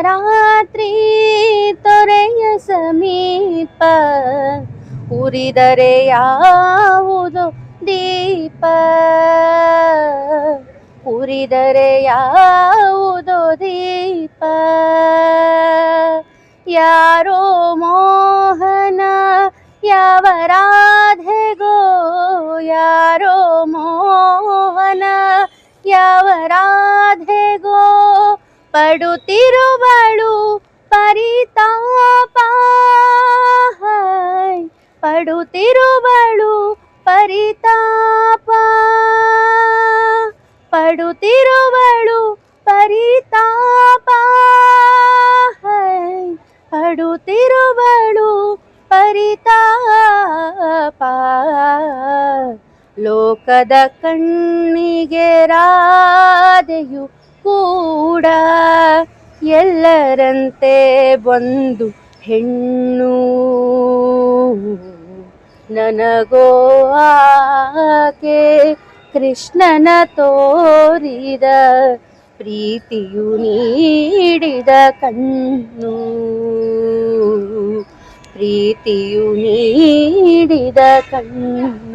ರಾತ್ರಿ ತೊರೆಯ ಸಮೀಪ ಉರಿದರೆ ಯಾವುದೋ ದೀಪ, ಉರಿದರೆ ಯಾವುದೋ ದೀಪ. ಯಾರೋ ಮೋಹನ ಯಾವ ರಾಧೆಗೋ, ಯಾರೋ ಮೋಹನ ಯಾವ ರಾಧೆಗೋ ಪಡುತ್ತಿರುವಳು ಪರಿತಾಪ, ಪಡುತ್ತಿರುವಳು ಪರಿತಾಪ, ಪಡುತ್ತಿರುವಳು ಪರಿತಾಪ, ಪಡುತ್ತಿರುವಳು ಪರಿತಾಪ. ಲೋಕದ ಕಣ್ಣಿಗೆ ರಾಧೆಯು ಕೂಡ ಎಲ್ಲರಂತೆ ಒಂದು ಹೆಣ್ಣು. ನನಗೋ ಆಕೆ ಕೃಷ್ಣನ ತೋರಿದ ಪ್ರೀತಿಯು ನೀಡಿದ ಕಣ್ಣು, ಪ್ರೀತಿಯು ನೀಡಿದ ಕಣ್ಣು.